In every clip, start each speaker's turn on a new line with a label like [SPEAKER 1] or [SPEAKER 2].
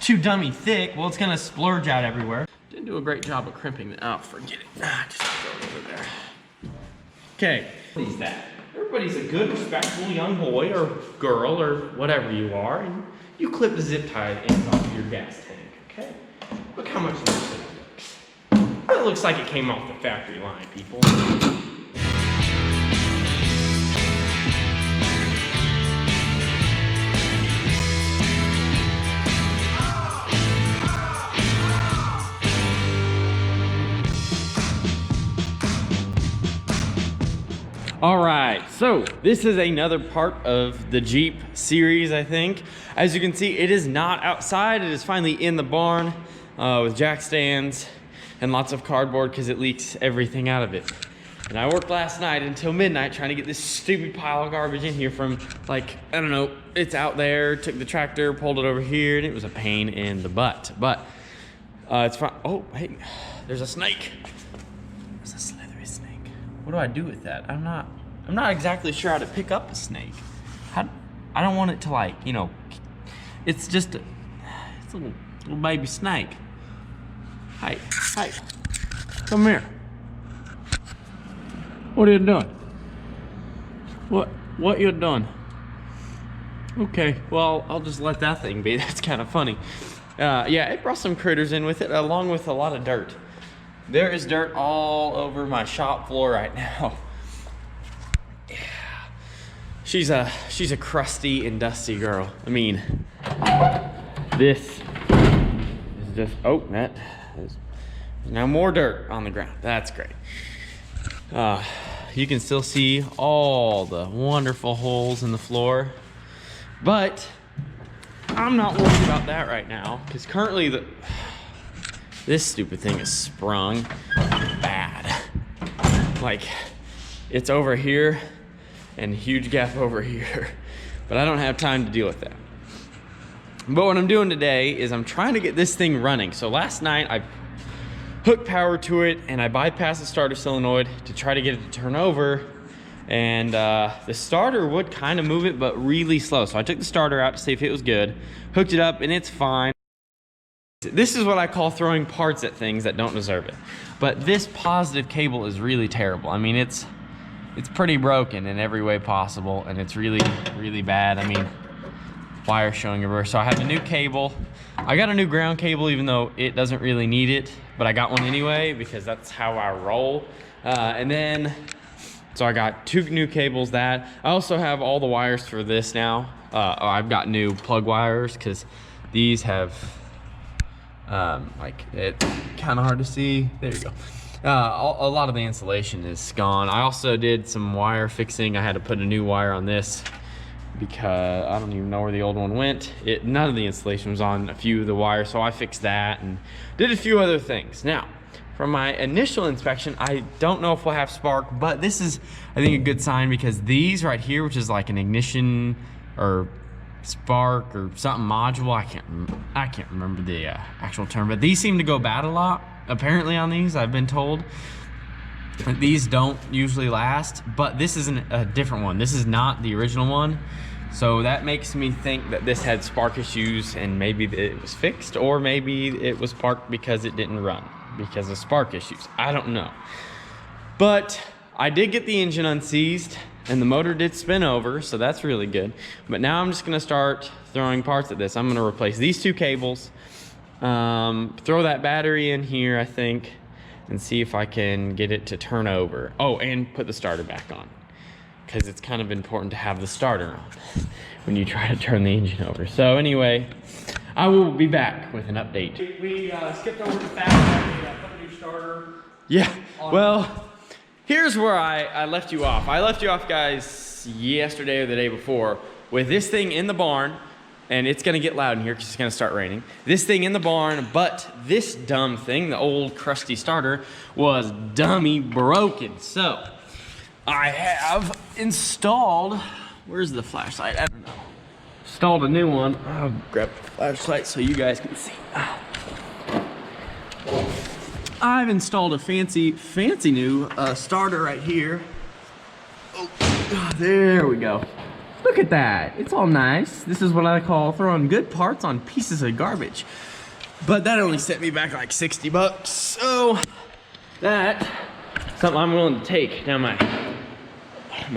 [SPEAKER 1] too dummy thick, well, it's gonna splurge out everywhere. Didn't do a great job of crimping it. Oh, forget it. Just throw it over there. Okay, what is that? Everybody's a good, respectable young boy or girl or whatever you are, and you clip the zip tie ends off of your gas tank, okay? Look how much this thing looks. It looks like it came off the factory line, people. All right, so this is another part of the Jeep series, I think. As you can see, it is not outside. It is finally in the barn with jack stands and lots of cardboard because it leaks everything out of it. And I worked last night until midnight trying to get this stupid pile of garbage in here from, like, I don't know, it's out there, took the tractor, pulled it over here, and it was a pain in the butt. But it's fine. Oh, hey, there's a snake. There's a slithery snake. What do I do with that? I'm not exactly sure how to pick up a snake. I don't want it to, like, you know, it's just it's a little baby snake. Hey, come here. What are you doing? What you doing? Okay, well, I'll just let that thing be. That's kind of funny. Yeah, it brought some critters in with it, along with a lot of dirt. There is dirt all over my shop floor right now. Yeah. She's a crusty and dusty girl. I mean, this is just, oh, that is now more dirt on the ground. That's great. You can still see all the wonderful holes in the floor, but I'm not worried about that right now because currently this stupid thing is sprung bad. Like, it's over here and a huge gap over here, but I don't have time to deal with that. But what I'm doing today is I'm trying to get this thing running. So last night I hooked power to it and I bypassed the starter solenoid to try to get it to turn over, and the starter would kind of move it, but really slow. So I took the starter out to see if it was good, hooked it up, and it's fine. This is what I call throwing parts at things that don't deserve it. But this positive cable is really terrible. I mean, it's pretty broken in every way possible, and it's really, really bad. I mean, wire showing reverse. So I have a new cable. I got a new ground cable, even though it doesn't really need it, but I got one anyway because that's how I roll. And then, so I got 2 new cables. That I also have all the wires for this now. I've got new plug wires because these have, like, it's kind of hard to see. There you go. A lot of the insulation is gone. I also did some wire fixing. I had to put a new wire on this because I don't even know where the old one went. None of the insulation was on a few of the wires, so I fixed that and did a few other things. Now, from my initial inspection, I don't know if we'll have spark, but this is, I think, a good sign because these right here, which is like an ignition or spark or something module, I can't remember the actual term, but these seem to go bad a lot apparently on these, I've been told. These don't usually last, but this is a different one. This is not the original one, so that makes me think that this had spark issues and maybe it was fixed, or maybe it was parked because it didn't run because of spark issues. I don't know, but I did get the engine unseized and the motor did spin over, so that's really good. But now I'm just gonna start throwing parts at this. I'm gonna replace these 2 cables, throw that battery in here, I think, and see if I can get it to turn over. Oh, and put the starter back on, because it's kind of important to have the starter on when you try to turn the engine over. So anyway, I will be back with an update. We skipped over the fact that we put a new starter. Yeah, well, here's where I left you off. I left you off, guys, yesterday or the day before with this thing in the barn, and it's gonna get loud in here because it's gonna start raining. This thing in the barn, but this dumb thing, the old crusty starter, was dummy broken. So I have installed, where's the flashlight? I don't know. Installed a new one. I'll grab the flashlight so you guys can see. I've installed a fancy new starter right here. Oh, there we go. Look at that. It's all nice. This is what I call throwing good parts on pieces of garbage. But that only set me back like 60 bucks. So that's something I'm willing to take. Now my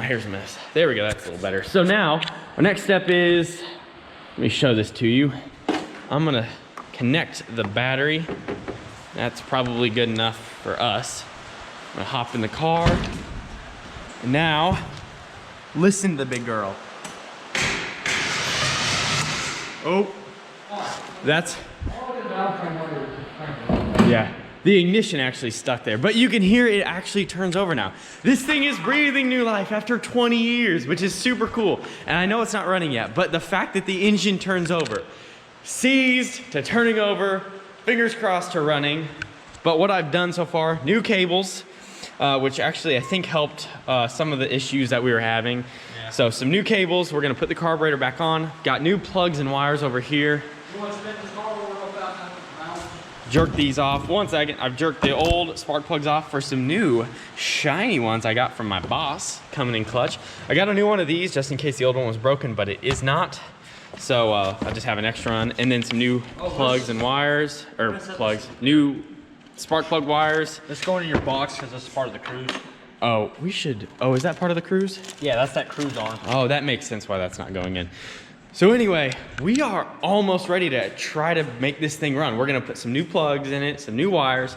[SPEAKER 1] hair's a mess. There we go, that's a little better. So now, our next step is, let me show this to you. I'm gonna connect the battery. That's probably good enough for us. I'm gonna hop in the car. And now, listen to the big girl. Oh, that's, yeah. The ignition actually stuck there, but you can hear it actually turns over now. This thing is breathing new life after 20 years, which is super cool. And I know it's not running yet, but the fact that the engine turns over, seized to turning over, fingers crossed to running. But what I've done so far, new cables, which actually I think helped some of the issues that we were having. Yeah. So some new cables, we're gonna put the carburetor back on. Got new plugs and wires over here. You want to spin this car over about that? Jerk these off. 1 second, I've jerked the old spark plugs off for some new shiny ones I got from my boss coming in clutch. I got a new one of these just in case the old one was broken, but it is not. So I just have an extra one, and then some new plugs and wires, or plugs, new spark plug wires.
[SPEAKER 2] Let's go into your box because this is part of the cruise.
[SPEAKER 1] Oh, we should, oh, is that part of the cruise?
[SPEAKER 2] Yeah, that's that cruise arm.
[SPEAKER 1] Oh, that makes sense why that's not going in. So anyway, we are almost ready to try to make this thing run. We're gonna put some new plugs in it, some new wires,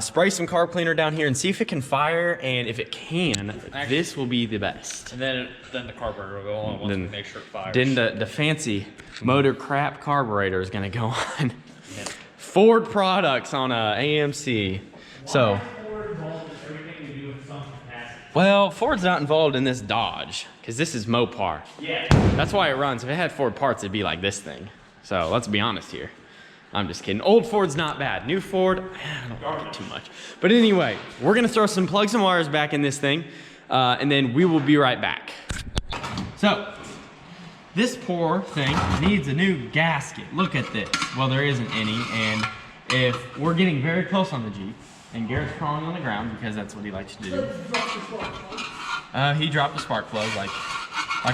[SPEAKER 1] spray some carb cleaner down here and see if it can fire, and if it can, this will be the best.
[SPEAKER 2] And then the carburetor will go on once we make sure it fires.
[SPEAKER 1] Then the fancy motor crap carburetor is gonna go on. Yeah. Ford products on a AMC. So, well, Ford's not involved in this Dodge, because this is Mopar. Yeah. That's why it runs. If it had Ford parts, it'd be like this thing. So let's be honest here. I'm just kidding. Old Ford's not bad. New Ford, I don't like it too much. But anyway, we're gonna throw some plugs and wires back in this thing, and then we will be right back. So, this poor thing needs a new gasket. Look at this. Well, there isn't any, and if we're getting very close on the Jeep, and Garrett's crawling on the ground because that's what he likes to do. He dropped a spark plug like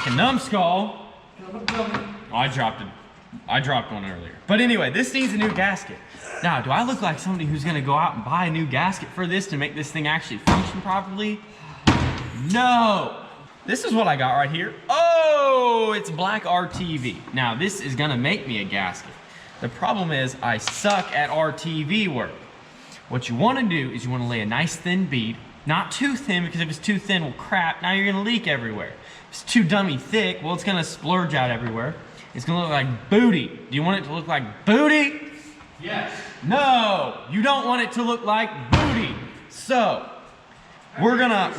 [SPEAKER 1] a numbskull. Oh, I dropped one earlier. But anyway, this needs a new gasket. Now, do I look like somebody who's gonna go out and buy a new gasket for this to make this thing actually function properly? No. This is what I got right here. Oh, it's black RTV. Now, this is gonna make me a gasket. The problem is I suck at RTV work. What you wanna do is you wanna lay a nice thin bead, not too thin, because if it's too thin, well crap, now you're gonna leak everywhere. If it's too dummy thick, well it's gonna splurge out everywhere. It's gonna look like booty. Do you want it to look like booty? Yes. No, you don't want it to look like booty. So, we're gonna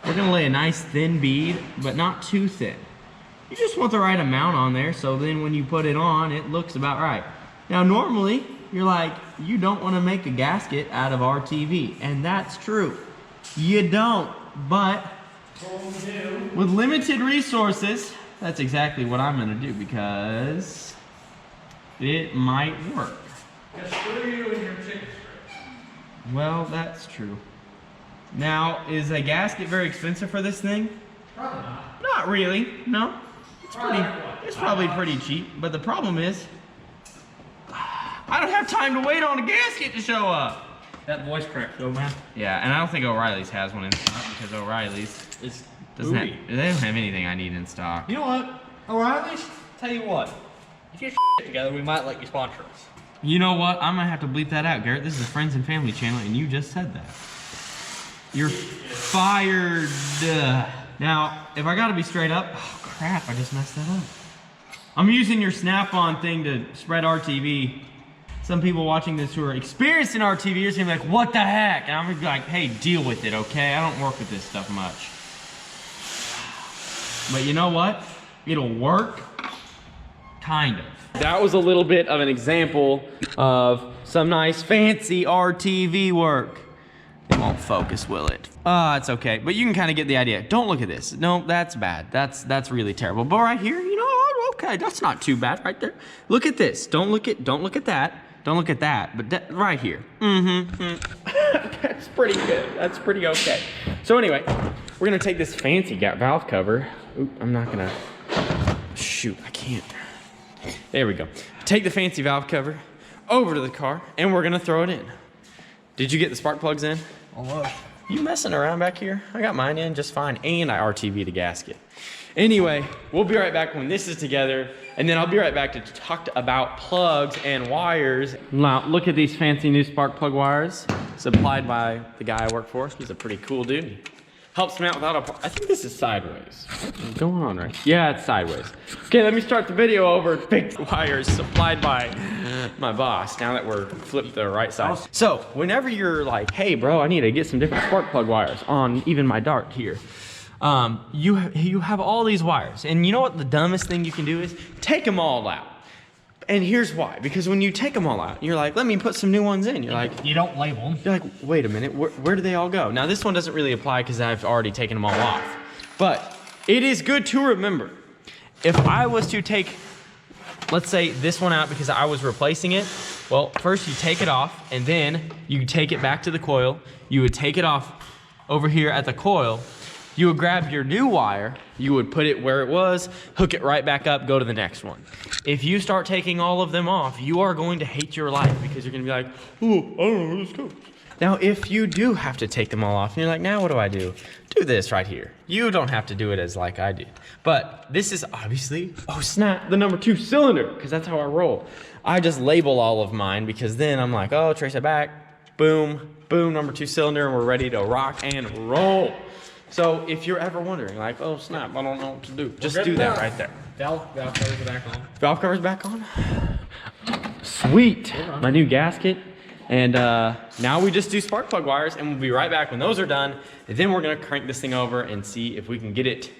[SPEAKER 1] lay a nice thin bead, but not too thin. You just want the right amount on there, so then when you put it on, it looks about right. Now normally, you're like, you don't want to make a gasket out of RTV, and that's true. You don't, but with limited resources, that's exactly what I'm gonna do because it might work.
[SPEAKER 2] Just screw you and your chicken strips.
[SPEAKER 1] Well, that's true. Now, is a gasket very expensive for this thing?
[SPEAKER 2] Probably not.
[SPEAKER 1] Not really, no. It's probably pretty cheap, but the problem is, I don't have time to wait on a gasket to show up.
[SPEAKER 2] That voice crack though, man.
[SPEAKER 1] Yeah, and I don't think O'Reilly's has one in stock because O'Reilly's doesn't have, they don't have anything I need in stock.
[SPEAKER 2] You know what? O'Reilly's, tell you what, if you get your together, we might let you sponsor us.
[SPEAKER 1] You know what? I'm gonna have to bleep that out, Garrett. This is a friends and family channel, and you just said that. You're fired. Now, if I gotta be straight up, oh crap, I just messed that up. I'm using your Snap-on thing to spread RTV. Some people watching this who are experienced in RTV are gonna be like, what the heck? And I'm gonna be like, hey, deal with it, okay? I don't work with this stuff much. But you know what? It'll work, kind of. That was a little bit of an example of some nice fancy RTV work. It won't focus, will it? It's okay, but you can kind of get the idea. Don't look at this. No, that's bad. That's really terrible. But right here, you know, okay, that's not too bad right there. Look at this. Don't look at that. Don't look at that, but right here. That's pretty good. That's pretty okay. So anyway, we're gonna take this fancy valve cover. Oop, I'm not gonna, shoot, I can't. There we go. Take the fancy valve cover over to the car and we're gonna throw it in. Did you get the spark plugs in?
[SPEAKER 2] Almost.
[SPEAKER 1] You messing around back here? I got mine in just fine, and I RTV'd a gasket. Anyway, we'll be right back when this is together, and then I'll be right back to talk about plugs and wires. Now, look at these fancy new spark plug wires supplied by the guy I work for. He's a pretty cool dude. He helps me out without a, I think this is sideways. What's going on, right? Yeah, it's sideways. Okay, let me start the video over. Fixed wires supplied by my boss, now that we're flipped the right side. So, whenever you're like, hey bro, I need to get some different spark plug wires on even my dart here. You have all these wires, and you know what the dumbest thing you can do is? Take them all out. And here's why, because when you take them all out, you're like, let me put some new ones in. You're like,
[SPEAKER 2] you don't label them.
[SPEAKER 1] You're like, wait a minute, where do they all go? Now this one doesn't really apply because I've already taken them all off. But it is good to remember, if I was to take, let's say this one out because I was replacing it, well, first you take it off and then you take it back to the coil. You would take it off over here at the coil. You would grab your new wire, you would put it where it was, hook it right back up, go to the next one. If you start taking all of them off, you are going to hate your life because you're gonna be like, oh, I don't know where this goes. Now, if you do have to take them all off, and you're like, now what do I do? Do this right here. You don't have to do it as like I did. But this is obviously, oh snap, the number 2 cylinder, because that's how I roll. I just label all of mine because then I'm like, oh, trace it back, boom, boom, number 2 cylinder, and we're ready to rock and roll. So if you're ever wondering, like, oh snap, I don't know what to do, just do that right there.
[SPEAKER 2] Valve covers are back on.
[SPEAKER 1] Valve cover's back on? Sweet, my new gasket. And now we just do spark plug wires, and we'll be right back when those are done. And then we're gonna crank this thing over and see if we can get it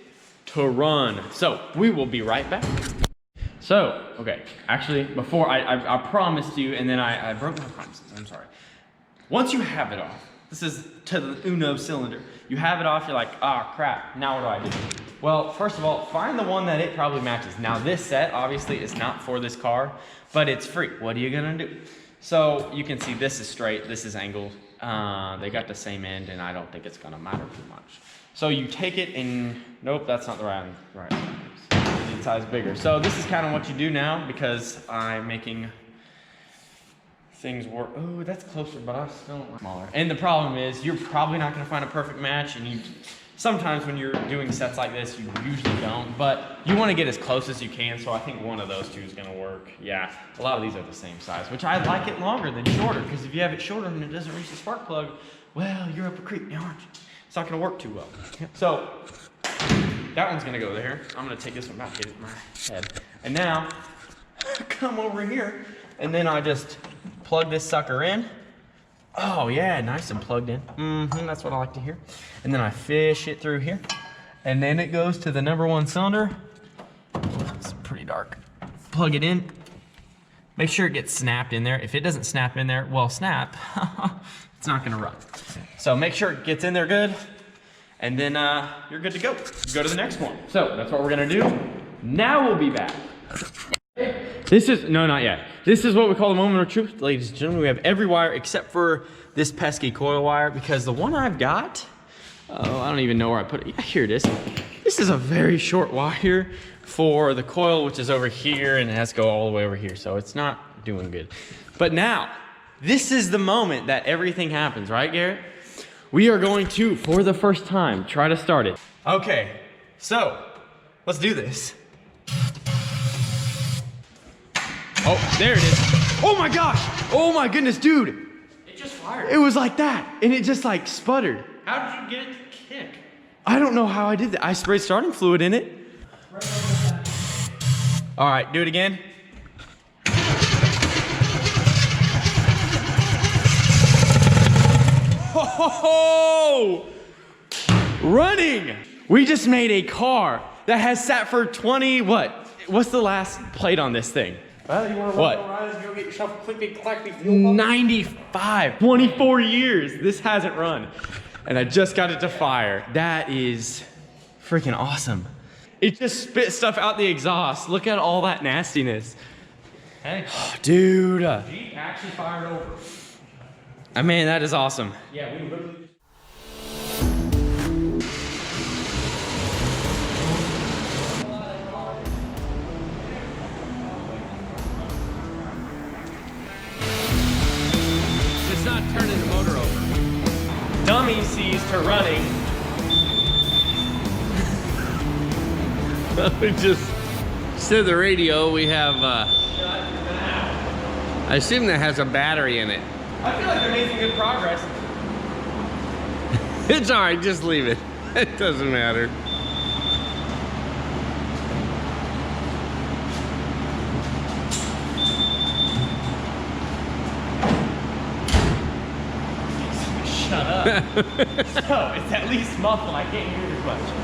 [SPEAKER 1] to run. So we will be right back. So, okay, actually, before I promised you, and then I broke my promises, I'm sorry. Once you have it off, this is to the Uno cylinder. You have it off, you're like, ah, crap, now what do I do? Well, first of all, find the one that it probably matches. Now this set, obviously, is not for this car, but it's free. What are you gonna do? So you can see this is straight, this is angled. They got the same end, and I don't think it's gonna matter too much. So you take it and, nope, that's not the right size bigger. So this is kind of what you do now, because I'm making things work. Oh, that's closer, but I still want smaller. And the problem is, you're probably not gonna find a perfect match, and sometimes when you're doing sets like this, you usually don't, but you wanna get as close as you can, so I think one of those two is gonna work. Yeah, a lot of these are the same size, which I like it longer than shorter, because if you have it shorter and it doesn't reach the spark plug, well, you're up a creek now, aren't you? It's not gonna work too well. So, that one's gonna go there. I'm gonna take this one back, get it in my head. And now, come over here, and then I just plug this sucker in. Oh yeah, nice and plugged in. That's what I like to hear. And then I fish it through here. And then it goes to the number 1 cylinder. It's pretty dark. Plug it in. Make sure it gets snapped in there. If it doesn't snap in there, well, snap, it's not gonna run. So make sure it gets in there good, and then you're good to go. Go to the next one. So that's what we're gonna do. Now we'll be back. This is, no, not yet. This is what we call the moment of truth, ladies and gentlemen. We have every wire except for this pesky coil wire, because the one I've got, oh, I don't even know where I put it. Yeah, here it is. This is a very short wire for the coil, which is over here, and it has to go all the way over here, so it's not doing good. But now, this is the moment that everything happens, right, Garrett? We are going to, for the first time, try to start it. Okay, so let's do this. Oh, there it is. Oh my gosh. Oh my goodness, dude.
[SPEAKER 2] It just fired.
[SPEAKER 1] It was like that, and it just like sputtered.
[SPEAKER 2] How did you get it to kick?
[SPEAKER 1] I don't know how I did that. I sprayed starting fluid in it. All right, do it again. Ho, ho, ho! Running! We just made a car that has sat for 20, what? What's the last plate on this thing?
[SPEAKER 2] Well, you want to
[SPEAKER 1] What?
[SPEAKER 2] run around and go get yourself a clickety-clackety fuel pump?
[SPEAKER 1] 95, 24 years. This hasn't run. And I just got it to fire. That is freaking awesome. It just spit stuff out the exhaust. Look at all that nastiness.
[SPEAKER 2] Hey,
[SPEAKER 1] Dude.
[SPEAKER 2] Jeep actually fired over.
[SPEAKER 1] I mean, that is awesome.
[SPEAKER 2] Yeah, we literally
[SPEAKER 1] not turning the motor over.
[SPEAKER 2] Dummy sees to running.
[SPEAKER 1] We just said the radio. We have, I assume that has a battery in it.
[SPEAKER 2] I feel like they're making good progress.
[SPEAKER 1] It's all right, just leave it. It doesn't matter.
[SPEAKER 2] Shut up. So, it's at least muffled. I can't hear as much.